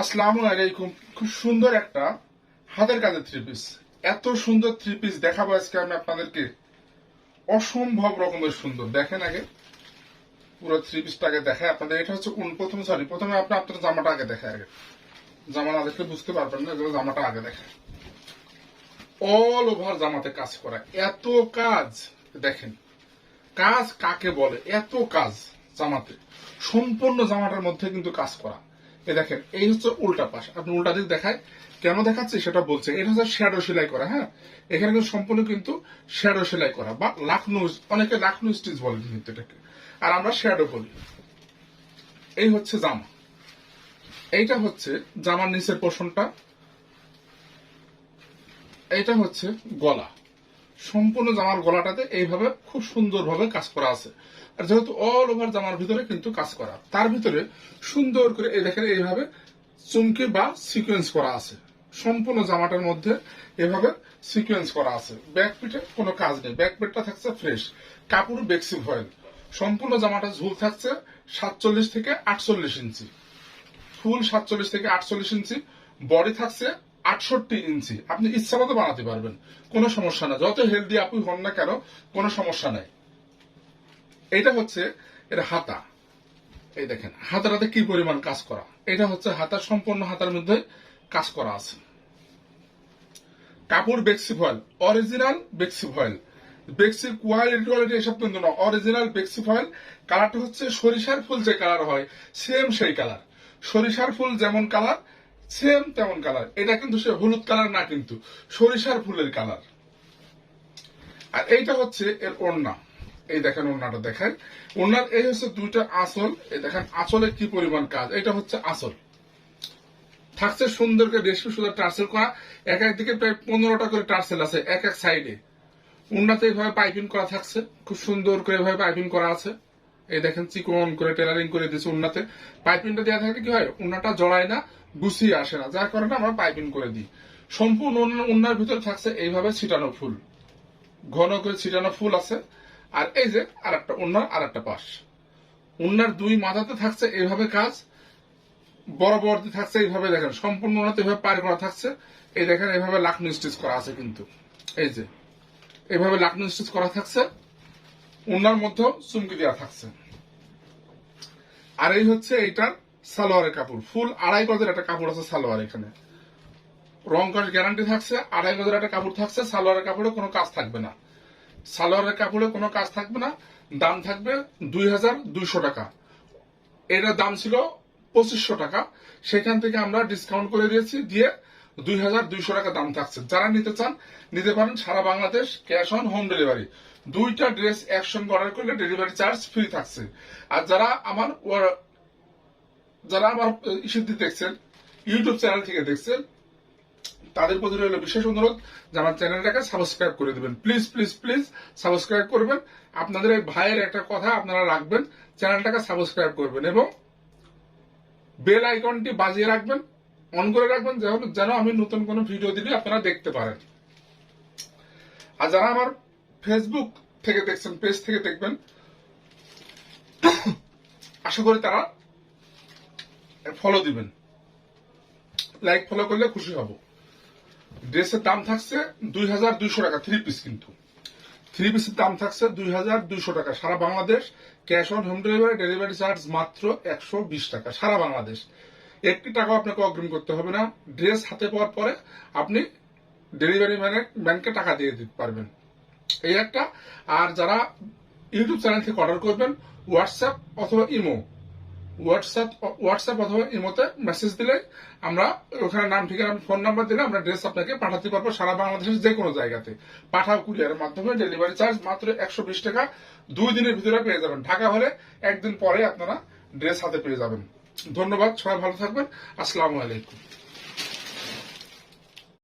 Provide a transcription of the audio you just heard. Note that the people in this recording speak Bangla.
আসসালামু আলাইকুম। খুব সুন্দর একটা হাতের কাজের থ্রি পিস। এত সুন্দর থ্রি পিস দেখাবো আজকে আমি আপনাদেরকে, অসম্ভব রকমের সুন্দর। দেখেন আগে পুরো থ্রি পিসটাকে দেখায় আপনাদের। এটা হচ্ছে প্রথমে আপনার জামাটা আগে দেখায়। আগে জামা না দেখলে বুঝতে পারবেন না, এগুলো জামাটা আগে দেখায়। অল ওভার জামাতে কাজ করা, এত কাজ। দেখেন কাজ কাকে বলে, এত কাজ জামাতে, সম্পূর্ণ জামাটার মধ্যে কিন্তু কাজ করা। দেখেন এই হচ্ছে উল্টা পাশ, আপনি উল্টা দিক দেখায় কেন দেখাচ্ছে সেটা বলছে। এটা হচ্ছে শ্যাডো সেলাই করা। হ্যাঁ, এখানে কিন্তু সম্পূর্ণ কিন্তু শ্যাডো সেলাই করা বা লাখনৌ, অনেকে লাখনৌ স্টিচ বলে কিন্তু এটাকে, আর আমরা শ্যাডো বলি। এই হচ্ছে জামা, এইটা হচ্ছে জামার নিচের পোর্শনটা, এইটা হচ্ছে গলা। সম্পূর্ণ জামার গলাটাতে এইভাবে খুব সুন্দরভাবে কাজ করা আছে। আর যেহেতু অল ওভার জামার ভিতরে কিন্তু কাজ করা, তার ভিতরে সুন্দর করে এই দেখেন এইভাবে চুমকি বা সিকোয়েন্স করা আছে। সম্পূর্ণ জামাটার মধ্যে এভাবে সিকোয়েন্স করা আছে। ব্যাক পিঠে কোনো কাজ নেই, ব্যাক পিঠটা থাকছে ফ্রেশ, কাপড় বেক্সি ভয়েল। সম্পূর্ণ জামাটা ঝুল থাকছে 47 থেকে 48 ইঞ্চি, ফুল 47 থেকে 48 ইঞ্চি। বডি থাকছে 68 ইঞ্চি। আপনি ইচ্ছা মতো বানাতে পারবেন, কোনো সমস্যা না। যত হেলদি আপনি হন না কেন, কোনো সমস্যা নাই। এটা হচ্ছে এর হাতা। এই দেখেন হাতাটাতে কি পরিমাণ কাজ করা। এটা হচ্ছে হাতার, সম্পূর্ণ হাতার মধ্যে কাজ করা আছে। কাপড় বেক্সি ভয়েল, অরিজিনাল বেক্সি ভয়েল। বেক্সির কোয়ালিটি এসব কিন্তু না, অরিজিনাল বেক্সি ভয়েল। কালারটা হচ্ছে সরিষার ফুল যে কালার হয় সেম সেই কালার। সরিষার ফুল যেমন কালার সেম তেমন কালার। এটা কিন্তু সে হলুদ কালার না, কিন্তু সরিষার ফুলের কালার। আর এইটা হচ্ছে এর ওড়না। এই দেখেন ওড়নাটা দেখায়। ওড়নার এই হচ্ছে দুইটা আঁচল। এই দেখেন আঁচলে কি পরিমাণ কাজ। এটা হচ্ছে আঁচল, থাকছে সুন্দর করে রেশমি সুন্দর টার্সেল করা। এক একদিকে প্রায় 15টা করে টার্সেল আছে এক এক সাইডে। ওড়নাতে এইভাবে পাইপিং করা থাকছে, খুব সুন্দর করে এভাবে পাইপিং করা আছে। এই দেখেন চিকন করে টেলারিং করে দিয়েছে ওড়নাতে। পাইপিংটা দেওয়া থাকলে কি হয়, ওড়নাটা জড়ায় না, গুছিয়ে আসে না, যার কারণে আমরা পাইপিং করে দিই। সম্পূর্ণ ওড়নার ভিতরে থাকছে এইভাবে ছিটানো ফুল, ঘন করে ছিটানো ফুল আছে। আর এই যে আরেকটা ওড়নার আরেকটা পাশ, ওড়নার দুই মাথাতে থাকছে এইভাবে কাজ, বরাবর থাকছে এইভাবে। দেখেন সম্পূর্ণ ওড়নাতে এইভাবে পার করা থাকছে। এই দেখেন এইভাবে লাখনৌ স্টিচ করা আছে কিন্তু, এই যে এইভাবে লাখনৌ স্টিচ করা থাকছে। ওড়নার মধ্যেও চুমকি দেওয়া থাকছে। আর এই হচ্ছে এইটার সালোয়ারের কাপড়, ফুল 2.5 গজের একটা কাপড় আছে সালোয়ার। এখানে রং কস গ্যারান্টি থাকছে। 2.5 গজের একটা কাপড় থাকছে। সালোয়ারের কাপড়ে কোনো কাজ থাকবে না, সালোয়ারের কাপড়ে কোনো কাজ থাকবে না। দাম থাকবে 2200 টাকা। এটার দাম ছিল 2500 টাকা, সেখান থেকে আমরা ডিসকাউন্ট করে দিয়েছি, দিয়ে 2200 টাকা দাম থাকছে। যারা নিতে চান নিতে পারেন, সারা Bangladesh cash on home delivery. দুইটা ড্রেস একসঙ্গে অর্ডার করলে ডেলিভারি চার্জ ফ্রি থাকছে। আর যারা আমার ইস্যুতে দেখছেন, ইউটিউব চ্যানেল থেকে দেখছেন, তাদের প্রতি রইল বিশেষ অনুরোধ যে আমার চ্যানেলটাকে সাবস্ক্রাইব করে দিবেন। প্লিজ প্লিজ প্লিজ সাবস্ক্রাইব করবেন। আপনাদের এই ভাইয়ের একটা কথা আপনারা রাখবেন, চ্যানেলটাকে সাবস্ক্রাইব করবেন এবং বেল আইকনটি বাজিয়ে রাখবেন, অন করে রাখবেন, যেন আমি নতুন কোনো ভিডিও দিলে আপনারা দেখতে পারেন। আর যারা আমার ফেসবুক থেকে দেখছেন, পেজ থেকে দেখবেন, আশা করি তারা ফলো দিবেন। লাইক ফলো করলে খুশি হব। ড্রেসের দাম থাকছে 2200 টাকা, থ্রি পিস কিন্তু। থ্রি পিসের দাম থাকছে 2200 টাকা। সারা Bangladesh cash on home delivery, delivery charge মাত্র 120 টাকা। সারা বাংলাদেশ, একটি টাকাও আপনাকে অগ্রিম করতে হবে না। ড্রেস হাতে পাওয়ার পরে আপনি ডেলিভারি ম্যানকে টাকা দিয়ে দিতে পারবেন, এই একটা। আর যারা ইউটিউব চ্যানেল থেকে অর্ডার করবেন, হোয়াটসঅ্যাপ অথবা ইমো, হোয়াটসঅ্যাপ অথবা ইমোতে মেসেজ দিলে আমরা ওখানে নাম ঠিকানা ফোন নাম্বার দিলে আমরা ড্রেস আপনাকে পাঠাতে পারবো সারা বাংলাদেশের যে কোনো জায়গাতে। পাঠাও কুরিয়ারের মাধ্যমে। ডেলিভারি চার্জ মাত্র 120 টাকা। 2 দিনের ভিতরে পেয়ে যাবেন। ঢাকা হলে একদিন পরে আপনারা ড্রেস হাতে পেয়ে যাবেন। ধন্যবাদ, সবাই ভালো থাকবেন। আসসালামু আলাইকুম।